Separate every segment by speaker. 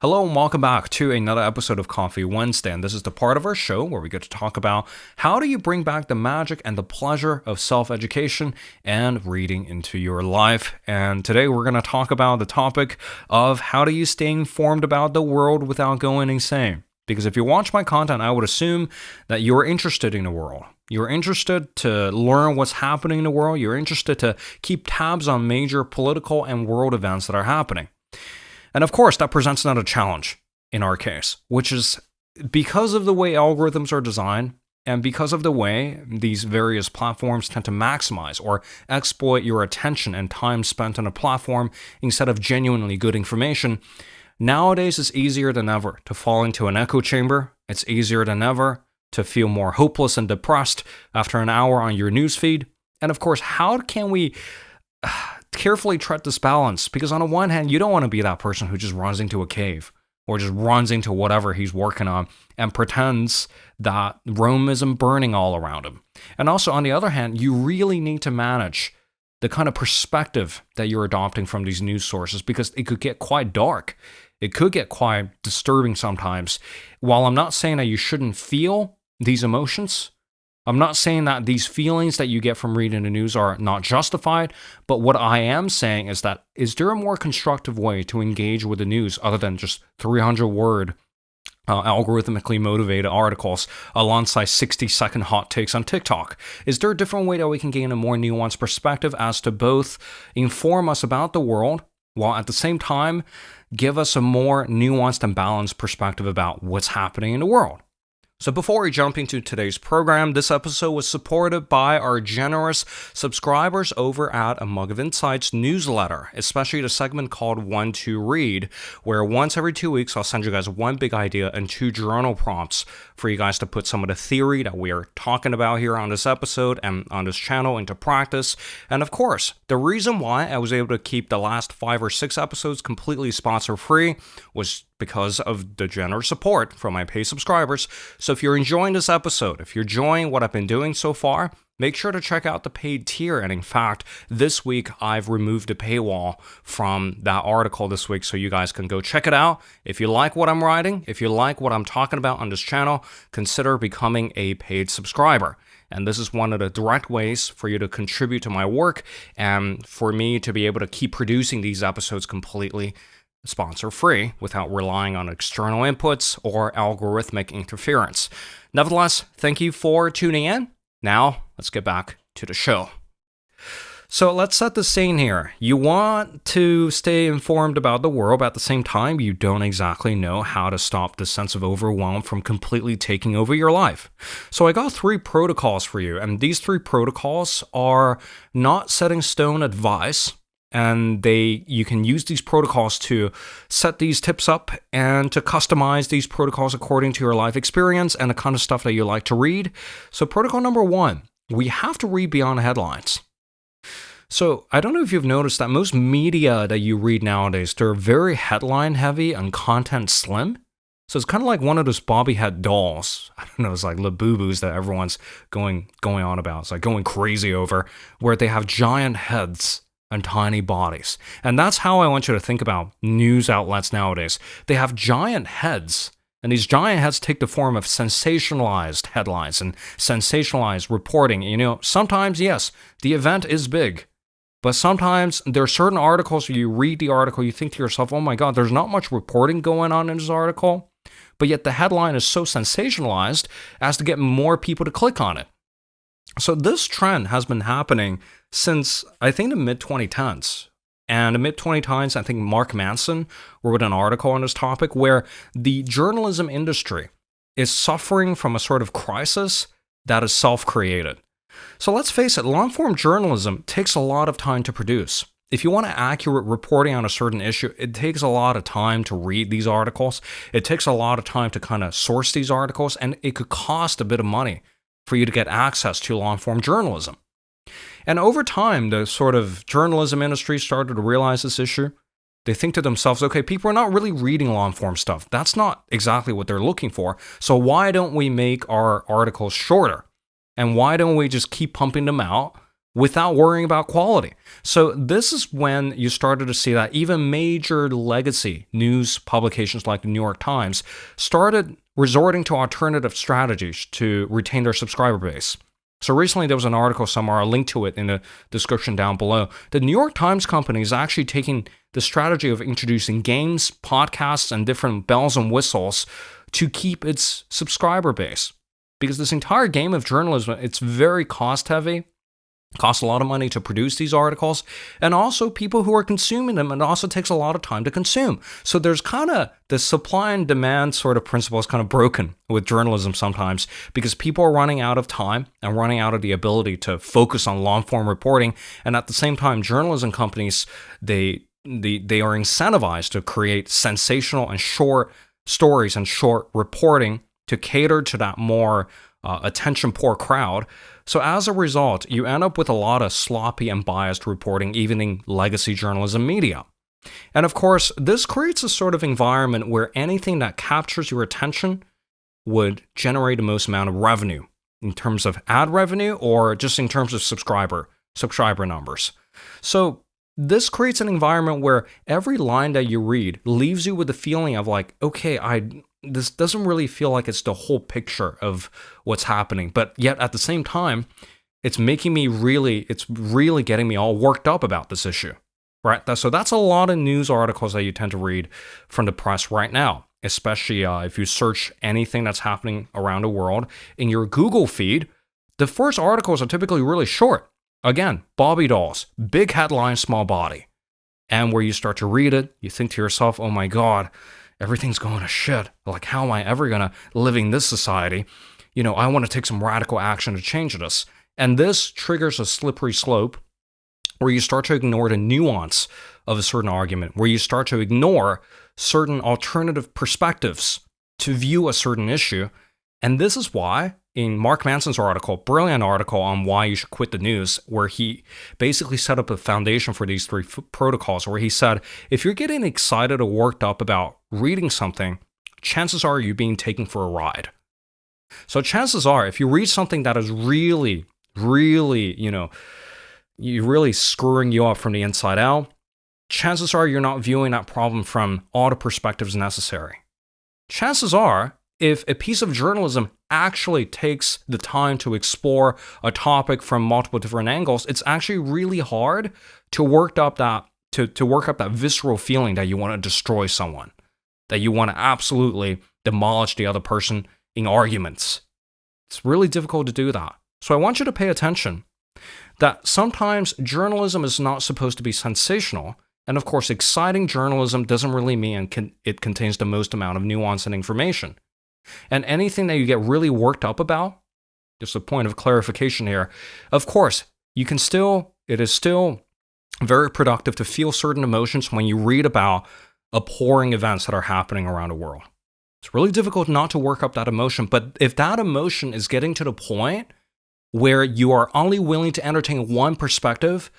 Speaker 1: Hello and welcome back to another episode of Coffee Wednesday, and this is the part of our show where we get to talk about how do you bring back the magic and the pleasure of self-education and reading into your life. And today we're going to talk about the topic of how do you stay informed about the world without going insane. Because if you watch my content, I would assume that you're interested in the world. You're interested to learn what's happening in the world. You're interested to keep tabs on major political and world events that are happening. And of course, that presents another challenge in our case, which is because of the way algorithms are designed and because of the way these various platforms tend to maximize or exploit your attention and time spent on a platform instead of genuinely good information, nowadays it's easier than ever to fall into an echo chamber. It's easier than ever to feel more hopeless and depressed after an hour on your newsfeed. And of course, how can we carefully tread this balance? Because on the one hand, you don't want to be that person who just runs into a cave or just runs into whatever he's working on and pretends that Rome isn't burning all around him. And also, on the other hand, you really need to manage the kind of perspective that you're adopting from these news sources, because it could get quite dark. It could get quite disturbing sometimes. While I'm not saying that you shouldn't feel these emotions, I'm not saying that these feelings that you get from reading the news are not justified, but what I am saying is that, is there a more constructive way to engage with the news other than just 300-word algorithmically motivated articles alongside 60-second hot takes on TikTok? Is there a different way that we can gain a more nuanced perspective as to both inform us about the world while at the same time give us a more nuanced and balanced perspective about what's happening in the world? So before we jump into today's program, this episode was supported by our generous subscribers over at A Mug of Insight's newsletter, especially the segment called One to Read, where once every 2 weeks I'll send you guys one big idea and 2 journal prompts for you guys to put some of the theory that we are talking about here on this episode and on this channel into practice. And of course, the reason why I was able to keep the last 5 or 6 episodes completely sponsor-free was because of the generous support from my paid subscribers. So if you're enjoying this episode, if you're enjoying what I've been doing so far, make sure to check out the paid tier. And in fact, this week I've removed the paywall from that article this week, so you guys can go check it out. If you like what I'm writing, if you like what I'm talking about on this channel, consider becoming a paid subscriber. And this is one of the direct ways for you to contribute to my work and for me to be able to keep producing these episodes completely sponsor-free without relying on external inputs or algorithmic interference. Nevertheless, thank you for tuning in. Now, let's get back to the show. So let's set the scene here. You want to stay informed about the world, but at the same time, you don't exactly know how to stop the sense of overwhelm from completely taking over your life. So I got 3 protocols for you, and these 3 protocols are not set in stone advice. And you can use these protocols to set these tips up and to customize these protocols according to your life experience and the kind of stuff that you like to read. So protocol number 1, we have to read beyond headlines. So I don't know if you've noticed that most media that you read nowadays, they're very headline heavy and content slim. So it's kind of like one of those bobby head dolls. I don't know, it's like Labubu's that everyone's going on about. It's like going crazy over, where they have giant heads and tiny bodies. And that's how I want you to think about news outlets nowadays. They have giant heads, and these giant heads take the form of sensationalized headlines and sensationalized reporting. You know, sometimes, yes, the event is big, but sometimes there are certain articles where you read the article, you think to yourself, oh my God, there's not much reporting going on in this article, but yet the headline is so sensationalized as to get more people to click on it. So this trend has been happening since, I think, the mid-2010s. And the mid-2010s, I think Mark Manson wrote an article on this topic where the journalism industry is suffering from a sort of crisis that is self-created. So let's face it, long-form journalism takes a lot of time to produce. If you want accurate reporting on a certain issue, it takes a lot of time to read these articles. It takes a lot of time to kind of source these articles, and it could cost a bit of money for you to get access to long-form journalism. And over time, the sort of journalism industry started to realize this issue. They think to themselves, okay, people are not really reading long-form stuff. That's not exactly what they're looking for. So why don't we make our articles shorter? And why don't we just keep pumping them out without worrying about quality. So this is when you started to see that even major legacy news publications like the New York Times started resorting to alternative strategies to retain their subscriber base. So recently there was an article somewhere, I'll link to it in the description down below. The New York Times company is actually taking the strategy of introducing games, podcasts, and different bells and whistles to keep its subscriber base. Because this entire game of journalism, it's very cost heavy. Costs a lot of money to produce these articles, and also people who are consuming them, it also takes a lot of time to consume. So there's kind of the supply and demand sort of principle is kind of broken with journalism sometimes, because people are running out of time and running out of the ability to focus on long form reporting. And at the same time, journalism companies, they are incentivized to create sensational and short stories and short reporting to cater to that more attention poor crowd. So as a result, you end up with a lot of sloppy and biased reporting, even in legacy journalism media. And of course, this creates a sort of environment where anything that captures your attention would generate the most amount of revenue in terms of ad revenue or just in terms of subscriber numbers. So this creates an environment where every line that you read leaves you with the feeling of like, okay, this doesn't really feel like it's the whole picture of what's happening. But yet at the same time, it's really getting me all worked up about this issue, right? So that's a lot of news articles that you tend to read from the press right now, especially if you search anything that's happening around the world in your Google feed. The first articles are typically really short. Again, Bobby dolls, big headline, small body. And where you start to read it, you think to yourself, oh my God, everything's going to shit. Like, how am I ever going to live in this society? I want to take some radical action to change this. And this triggers a slippery slope where you start to ignore the nuance of a certain argument, where you start to ignore certain alternative perspectives to view a certain issue. And this is why, in Mark Manson's article, brilliant article on why you should quit the news, where he basically set up a foundation for these three protocols, where he said, if you're getting excited or worked up about reading something, chances are you're being taken for a ride. So chances are, if you read something that is really, really screwing you up from the inside out, chances are you're not viewing that problem from all the perspectives necessary. Chances are, if a piece of journalism actually takes the time to explore a topic from multiple different angles, it's actually really hard to work up that visceral feeling that you want to destroy someone, that you want to absolutely demolish the other person in arguments. It's really difficult to do that. So I want you to pay attention that sometimes journalism is not supposed to be sensational. And of course, exciting journalism doesn't really mean it contains the most amount of nuance and information. And anything that you get really worked up about, just a point of clarification here, of course, it is still very productive to feel certain emotions when you read about abhorring events that are happening around the world. It's really difficult not to work up that emotion, but if that emotion is getting to the point where you are only willing to entertain one perspective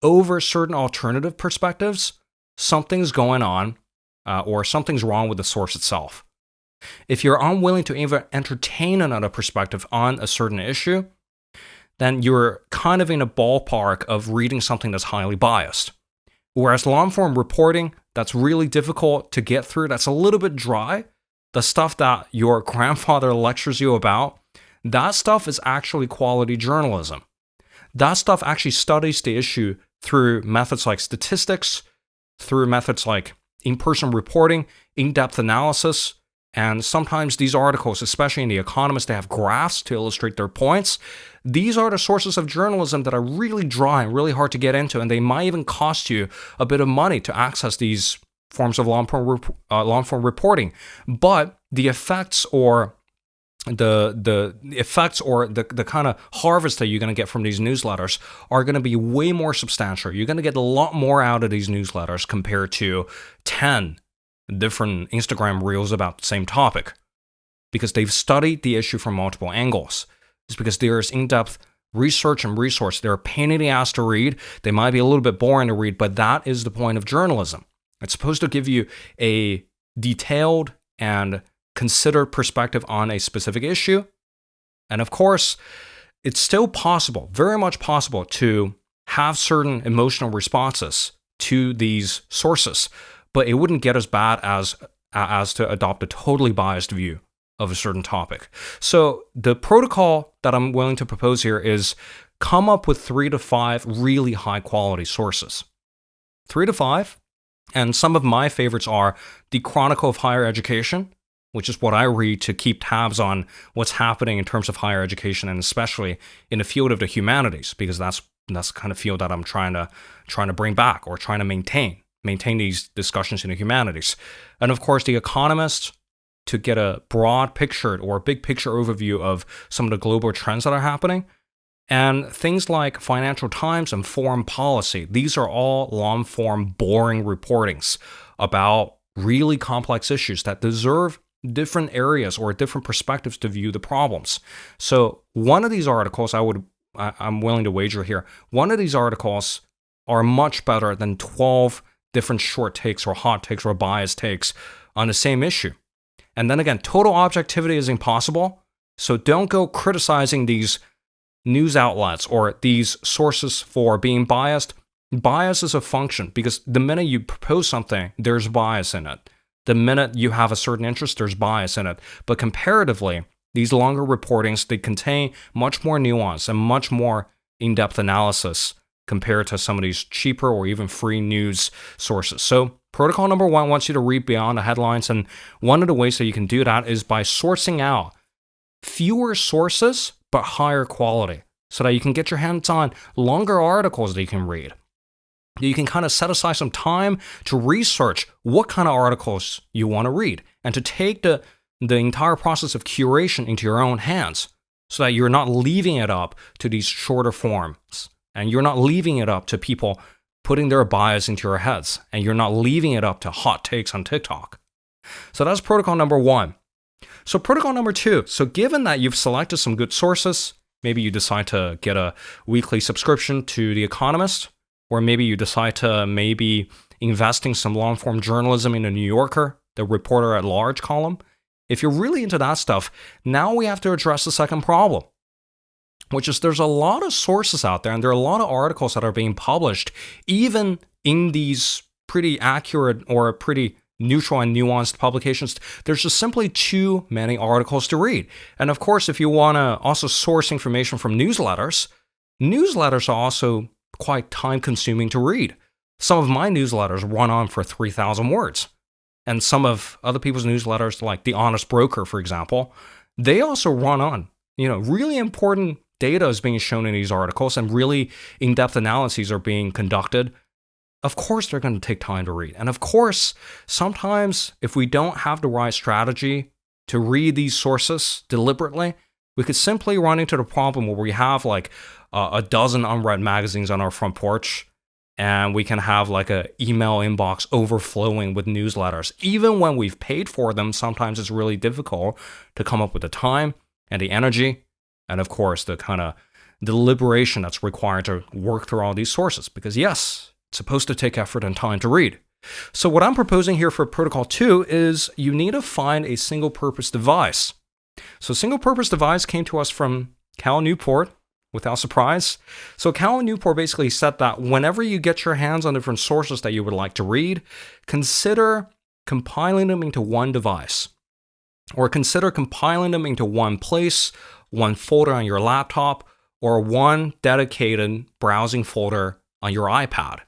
Speaker 1: over certain alternative perspectives, something's going on or something's wrong with the source itself. If you're unwilling to even entertain another perspective on a certain issue, then you're kind of in a ballpark of reading something that's highly biased. Whereas long-form reporting, that's really difficult to get through, that's a little bit dry, the stuff that your grandfather lectures you about, that stuff is actually quality journalism. That stuff actually studies the issue through methods like statistics, through methods like in-person reporting, in-depth analysis. And sometimes these articles, especially in The Economist, they have graphs to illustrate their points. These are the sources of journalism that are really dry and really hard to get into, and they might even cost you a bit of money to access these forms of long-form reporting. But the effects or the kind of harvest that you're going to get from these newsletters are going to be way more substantial. You're going to get a lot more out of these newsletters compared to 10 different Instagram reels about the same topic, because they've studied the issue from multiple angles. It's because there's in-depth research and resource. They're a pain in the ass to read. They might be a little bit boring to read, but that is the point of journalism. It's supposed to give you a detailed and considered perspective on a specific issue. And of course, it's still possible, very much possible, to have certain emotional responses to these sources, but it wouldn't get as bad as to adopt a totally biased view of a certain topic. So the protocol that I'm willing to propose here is come up with 3 to 5 really high quality sources. 3 to 5, and some of my favorites are the Chronicle of Higher Education, which is what I read to keep tabs on what's happening in terms of higher education, and especially in the field of the humanities, because that's the kind of field that I'm trying to bring back, or trying to maintain these discussions in the humanities. And of course, The Economist, to get a broad picture or a big picture overview of some of the global trends that are happening. And things like Financial Times and Foreign Policy. These are all long-form, boring reportings about really complex issues that deserve different areas or different perspectives to view the problems. So one of these articles, I'm willing to wager here, one of these articles are much better than 12 different short takes or hot takes or biased takes on the same issue. And then again, total objectivity is impossible. So don't go criticizing these news outlets or these sources for being biased. Bias is a function, because the minute you propose something, there's bias in it. The minute you have a certain interest, there's bias in it. But comparatively, these longer reportings, they contain much more nuance and much more in-depth analysis compared to some of these cheaper or even free news sources. So protocol number 1 wants you to read beyond the headlines. And one of the ways that you can do that is by sourcing out fewer sources, but higher quality, so that you can get your hands on longer articles that you can read. You can kind of set aside some time to research what kind of articles you want to read, and to take the entire process of curation into your own hands, so that you're not leaving it up to these shorter forms, and you're not leaving it up to people putting their bias into your heads, and you're not leaving it up to hot takes on TikTok. So that's protocol number 1. So protocol number 2. So given that you've selected some good sources, maybe you decide to get a weekly subscription to The Economist, or maybe you decide to invest in some long-form journalism in The New Yorker, the reporter at large column. If you're really into that stuff, now we have to address the second problem, which is there's a lot of sources out there, and there are a lot of articles that are being published, even in these pretty accurate or pretty neutral and nuanced publications. There's just simply too many articles to read. And of course, if you want to also source information from newsletters are also quite time-consuming to read. Some of my newsletters run on for 3,000 words. And some of other people's newsletters, like The Honest Broker, for example, they also run on. Really important data is being shown in these articles, and really in-depth analyses are being conducted. Of course, they're going to take time to read. And of course, sometimes if we don't have the right strategy to read these sources deliberately, we could simply run into the problem where we have like a dozen unread magazines on our front porch, and we can have like a email inbox overflowing with newsletters. Even when we've paid for them, sometimes it's really difficult to come up with the time and the energy, and of course, the kind of deliberation that's required to work through all these sources. Because yes, it's supposed to take effort and time to read. So what I'm proposing here for protocol 2 is you need to find a single-purpose device. So single-purpose device came to us from Cal Newport, without surprise. So Cal Newport basically said that whenever you get your hands on different sources that you would like to read, consider compiling them into one device. Or consider compiling them into one place, one folder on your laptop, or one dedicated browsing folder on your iPad.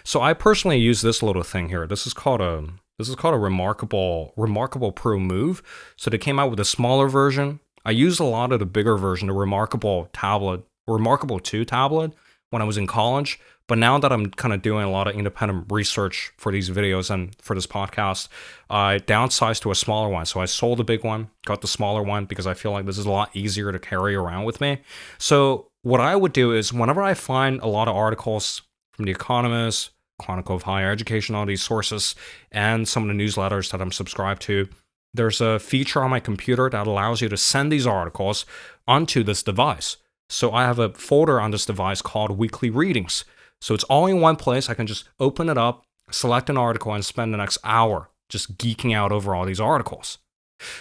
Speaker 1: So I personally use this little thing here. This is called a Remarkable Pro Move. So they came out with a smaller version. I used a lot of the bigger version, the Remarkable 2 tablet, when I was in college. But now that I'm kind of doing a lot of independent research for these videos and for this podcast, I downsized to a smaller one. So I sold the big one, got the smaller one, because I feel like this is a lot easier to carry around with me. So what I would do is whenever I find a lot of articles from The Economist, Chronicle of Higher Education, all these sources, and some of the newsletters that I'm subscribed to, there's a feature on my computer that allows you to send these articles onto this device. So I have a folder on this device called Weekly Readings. So it's all in one place. I can just open it up, select an article, and spend the next hour just geeking out over all these articles.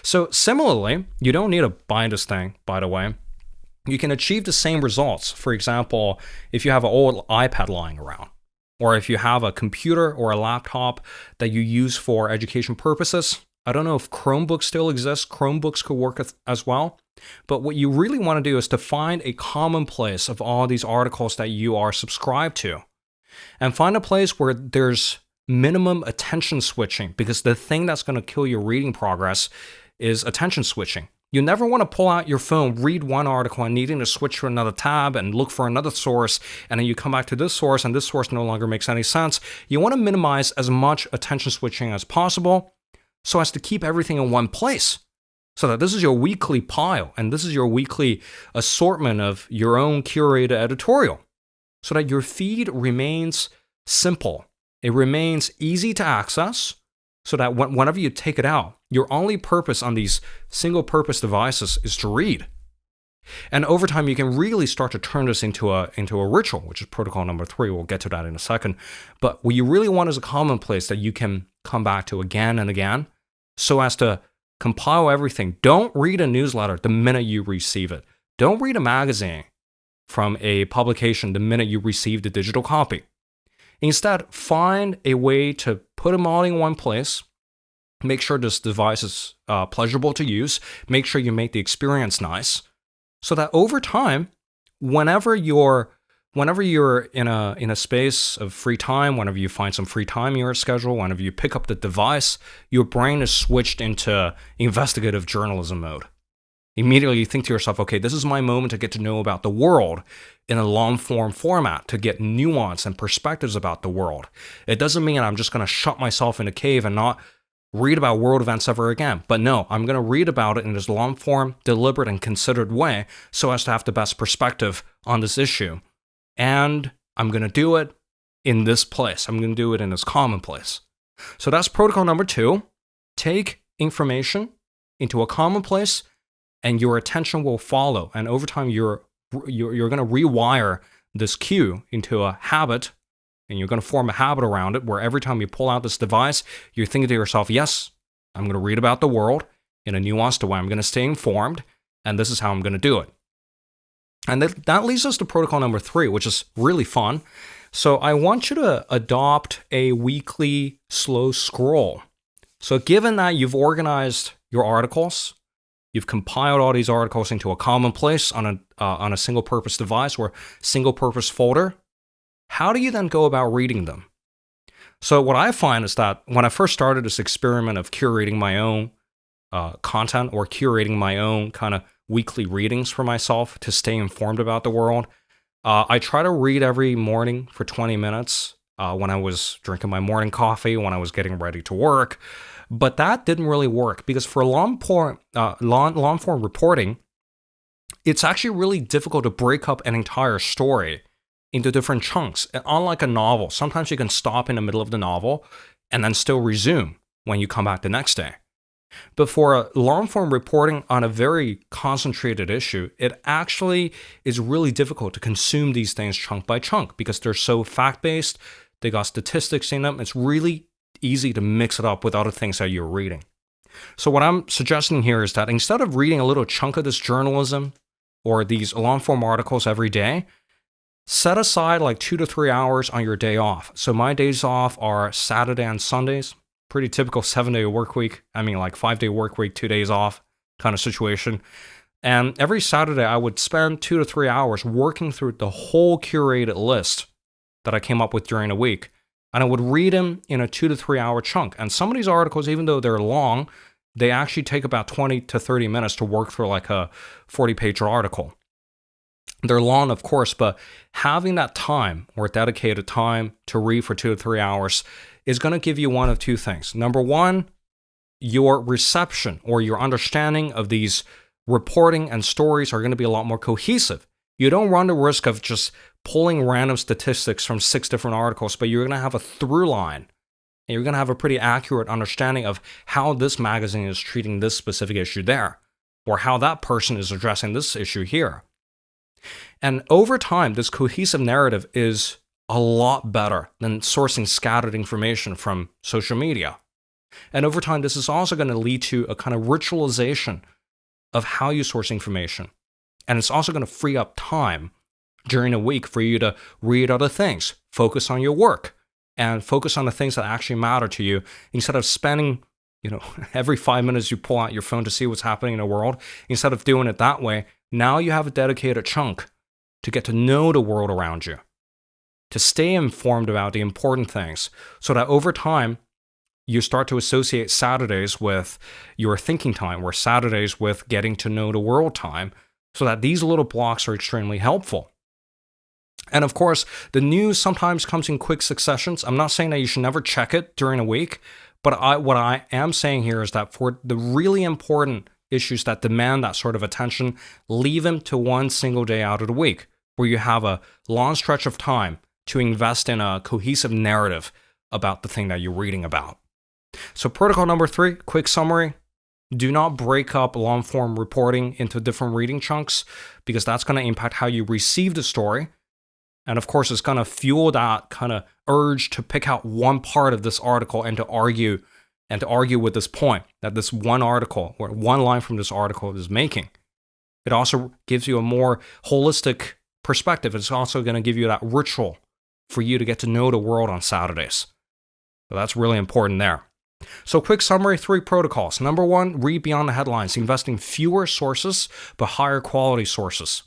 Speaker 1: So similarly, you don't need to buy this thing, by the way. you can achieve the same results. For example, if you have an old iPad lying around, or if you have a computer or a laptop that you use for education purposes. I don't know if Chromebooks still exist. Chromebooks could work as well. But what you really want to do is to find a common place of all these articles that you are subscribed to. And find a place where there's minimum attention switching, because the thing that's going to kill your reading progress is attention switching. You never want to pull out your phone, read one article, and needing to switch to another tab and look for another source, and then you come back to this source, and this source no longer makes any sense. You want to minimize as much attention switching as possible so as to keep everything in one place. So that this is your weekly pile, and this is your weekly assortment of your own curated editorial. So that your feed remains simple. It remains easy to access, so that whenever you take it out, your only purpose on these single-purpose devices is to read. And over time, you can really start to turn this into a ritual, which is protocol number 3. We'll get to that in a second. But what you really want is a commonplace that you can come back to again and again, so as to compile everything. Don't read a newsletter the minute you receive it. Don't read a magazine from a publication the minute you receive the digital copy. Instead, find a way to put them all in one place. Make sure this device is pleasurable to use. Make sure you make the experience nice, so that over time, whenever you're in a space of free time, whenever you find some free time in your schedule, whenever you pick up the device, your brain is switched into investigative journalism mode. Immediately you think to yourself, okay, this is my moment to get to know about the world in a long-form format, to get nuance and perspectives about the world. It doesn't mean I'm just going to shut myself in a cave and not read about world events ever again. But no, I'm going to read about it in this long-form, deliberate, and considered way so as to have the best perspective on this issue. And I'm going to do it in this place. I'm going to do it in this common place. So that's protocol number 2. Take information into a common place, and your attention will follow. And over time, you're going to rewire this cue into a habit, and you're going to form a habit around it where every time you pull out this device, you're thinking to yourself, yes, I'm going to read about the world in a nuanced way. I'm going to stay informed, and this is how I'm going to do it. And that leads us to protocol number 3, which is really fun. So I want you to adopt a weekly slow scroll. So given that you've organized your articles, you've compiled all these articles into a common place on a single-purpose device or single-purpose folder, how do you then go about reading them? So what I find is that when I first started this experiment of curating my own content or curating my own kind of weekly readings for myself to stay informed about the world, I try to read every morning for 20 minutes when I was drinking my morning coffee, when I was getting ready to work. But that didn't really work because for long-form reporting, it's actually really difficult to break up an entire story into different chunks. And unlike a novel, sometimes you can stop in the middle of the novel and then still resume when you come back the next day. But for long-form reporting on a very concentrated issue, it actually is really difficult to consume these things chunk by chunk because they're so fact-based, they got statistics in them. It's really easy to mix it up with other things that you're reading. So what I'm suggesting here is that instead of reading a little chunk of this journalism or these long-form articles every day, set aside like 2 to 3 hours on your day off. So my days off are Saturday and Sundays. Pretty typical 7-day work week. I mean, like 5-day work week, 2 days off kind of situation. And every Saturday, I would spend 2 to 3 hours working through the whole curated list that I came up with during the week. And I would read them in a 2 to 3 hour chunk. And some of these articles, even though they're long, they actually take about 20 to 30 minutes to work through like a 40-page article. They're long, of course, but having that time or dedicated time to read for 2 to 3 hours is going to give you one of two things. Number one, your reception or your understanding of these reporting and stories are going to be a lot more cohesive. You don't run the risk of just pulling random statistics from 6 different articles, but you're going to have a through line. And you're going to have a pretty accurate understanding of how this magazine is treating this specific issue there, or how that person is addressing this issue here. And over time, this cohesive narrative is a lot better than sourcing scattered information from social media. And over time, this is also going to lead to a kind of ritualization of how you source information. And it's also going to free up time during the week for you to read other things, focus on your work, and focus on the things that actually matter to you instead of spending, every 5 minutes you pull out your phone to see what's happening in the world. Instead of doing it that way, now you have a dedicated chunk to get to know the world around you, to stay informed about the important things, so that over time, you start to associate Saturdays with your thinking time, or Saturdays with getting to know the world time, so that these little blocks are extremely helpful. And of course, the news sometimes comes in quick successions. I'm not saying that you should never check it during a week, but what I am saying here is that for the really important issues that demand that sort of attention, leave them to one single day out of the week, where you have a long stretch of time to invest in a cohesive narrative about the thing that you're reading about. So protocol number 3, quick summary. Do not break up long-form reporting into different reading chunks, because that's going to impact how you receive the story. And of course, it's going to fuel that kind of urge to pick out one part of this article and to argue with this point that this one article or one line from this article is making. It also gives you a more holistic perspective. It's also going to give you that ritual for you to get to know the world on Saturdays. So that's really important there. So quick summary, 3 protocols. Number 1, read beyond the headlines, invest in fewer sources, but higher quality sources.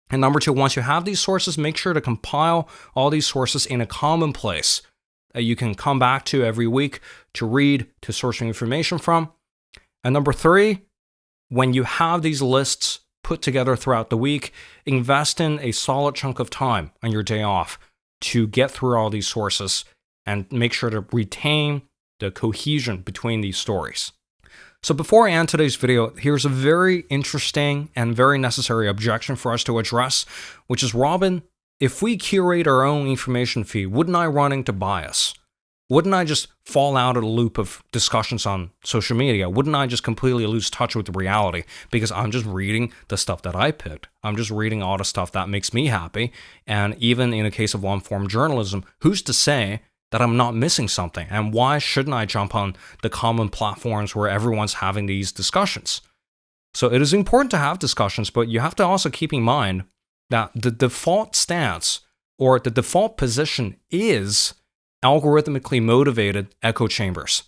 Speaker 1: And number 2, once you have these sources, make sure to compile all these sources in a common place that you can come back to every week to read, to source your information from. And number 3, when you have these lists put together throughout the week, invest in a solid chunk of time on your day off to get through all these sources and make sure to retain the cohesion between these stories. So before I end today's video, here's a very interesting and very necessary objection for us to address, which is, Robin, if we curate our own information feed, wouldn't I run into bias? Wouldn't I just fall out of the loop of discussions on social media? Wouldn't I just completely lose touch with the reality because I'm just reading the stuff that I picked? I'm just reading all the stuff that makes me happy. And even in the case of long-form journalism, who's to say that I'm not missing something? And why shouldn't I jump on the common platforms where everyone's having these discussions? So it is important to have discussions, but you have to also keep in mind that the default stance or the default position is algorithmically motivated echo chambers.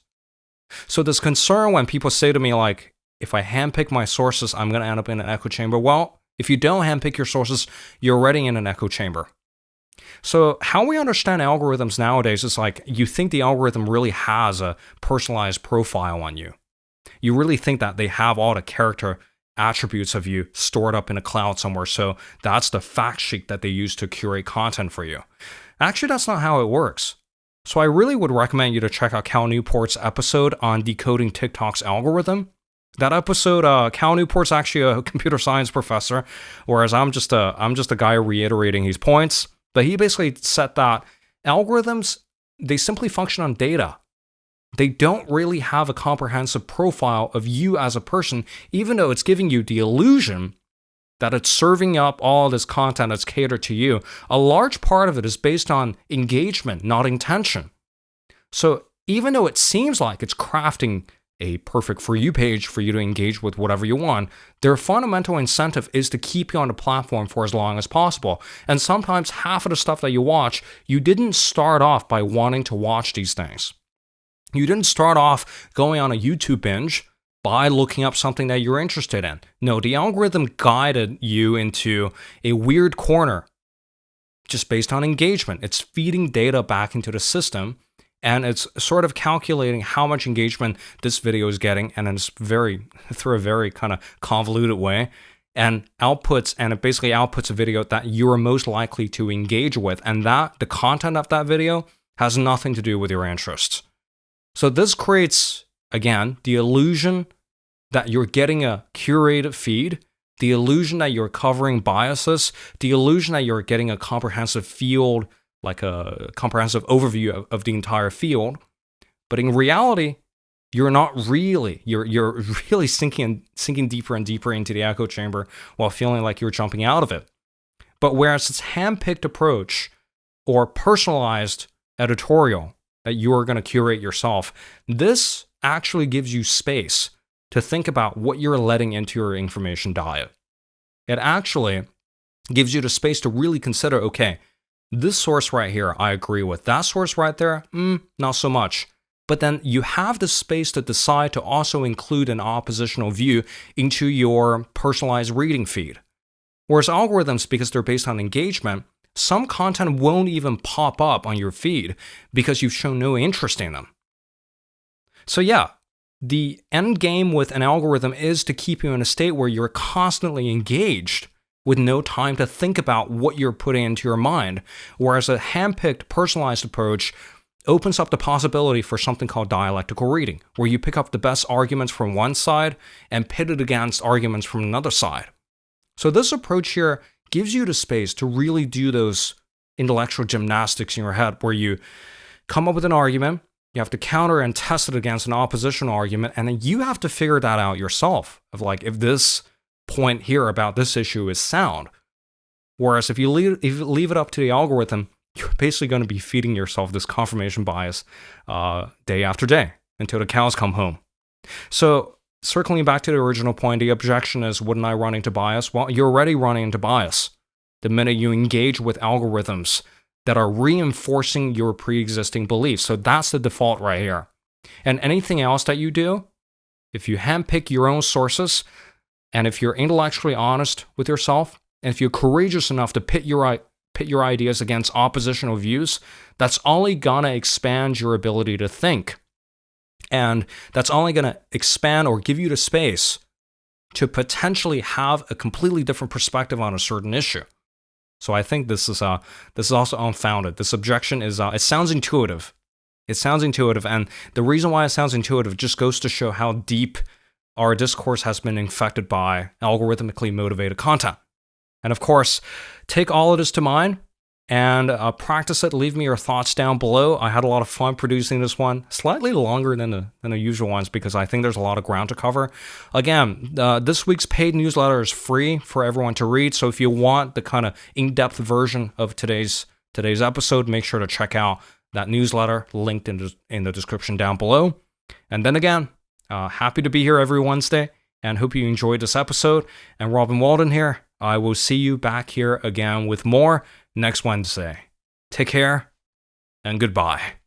Speaker 1: So this concern when people say to me, like, if I handpick my sources, I'm going to end up in an echo chamber. Well, if you don't handpick your sources, you're already in an echo chamber. So how we understand algorithms nowadays is like, you think the algorithm really has a personalized profile on you. You really think that they have all the character attributes of you stored up in a cloud somewhere. So that's the fact sheet that they use to curate content for you. Actually, that's not how it works. So I really would recommend you to check out Cal Newport's episode on decoding TikTok's algorithm. That episode, Cal Newport's actually a computer science professor, whereas I'm just a guy reiterating his points. But he basically said that algorithms, they simply function on data. They don't really have a comprehensive profile of you as a person, even though it's giving you the illusion that it's serving up all this content that's catered to you. A large part of it is based on engagement, not intention. So even though it seems like it's crafting a perfect For You page for you to engage with whatever you want, their fundamental incentive is to keep you on the platform for as long as possible. And sometimes half of the stuff that you watch, you didn't start off by wanting to watch these things. You didn't start off going on a YouTube binge by looking up something that you're interested in. No, the algorithm guided you into a weird corner just based on engagement. It's feeding data back into the system, and it's sort of calculating how much engagement this video is getting, and it's through a very kind of convoluted way, and it basically outputs a video that you're most likely to engage with, and that the content of that video has nothing to do with your interests. So this creates, again, the illusion that you're getting a curated feed, the illusion that you're covering biases, the illusion that you're getting a comprehensive field, like a comprehensive overview of the entire field. But in reality, you're not really. You're really sinking deeper and deeper into the echo chamber while feeling like you're jumping out of it. But whereas it's handpicked approach or personalized editorial that you're going to curate yourself, this actually gives you space to think about what you're letting into your information diet. It actually gives you the space to really consider, okay, this source right here, I agree with. That source right there, not so much. But then you have the space to decide to also include an oppositional view into your personalized reading feed. Whereas algorithms, because they're based on engagement, some content won't even pop up on your feed because you've shown no interest in them. So yeah, the end game with an algorithm is to keep you in a state where you're constantly engaged with no time to think about what you're putting into your mind. Whereas a handpicked, personalized approach opens up the possibility for something called dialectical reading, where you pick up the best arguments from one side and pit it against arguments from another side. So this approach here gives you the space to really do those intellectual gymnastics in your head, where you come up with an argument, you have to counter and test it against an oppositional argument, and then you have to figure that out yourself, of like, if this point here about this issue is sound. Whereas if you leave it up to the algorithm, you're basically going to be feeding yourself this confirmation bias day after day until the cows come home. So circling back to the original point, the objection is, wouldn't I run into bias? Well, you're already running into bias the minute you engage with algorithms that are reinforcing your pre-existing beliefs. So that's the default right here. And anything else that you do, if you handpick your own sources, and if you're intellectually honest with yourself, and if you're courageous enough to pit your ideas against oppositional views, that's only gonna expand your ability to think. And that's only gonna expand or give you the space to potentially have a completely different perspective on a certain issue. So I think this is also unfounded. This objection is, it sounds intuitive. It sounds intuitive, and the reason why it sounds intuitive just goes to show how deep our discourse has been infected by algorithmically motivated content. And of course, take all of this to mind and practice it. Leave me your thoughts down below. I had a lot of fun producing this one, slightly longer than the usual ones because I think there's a lot of ground to cover. Again, this week's paid newsletter is free for everyone to read. So if you want the kind of in-depth version of today's episode, make sure to check out that newsletter linked in the description down below. And then again, happy to be here every Wednesday and hope you enjoyed this episode. And Robin Walden here. I will see you back here again with more next Wednesday. Take care and goodbye.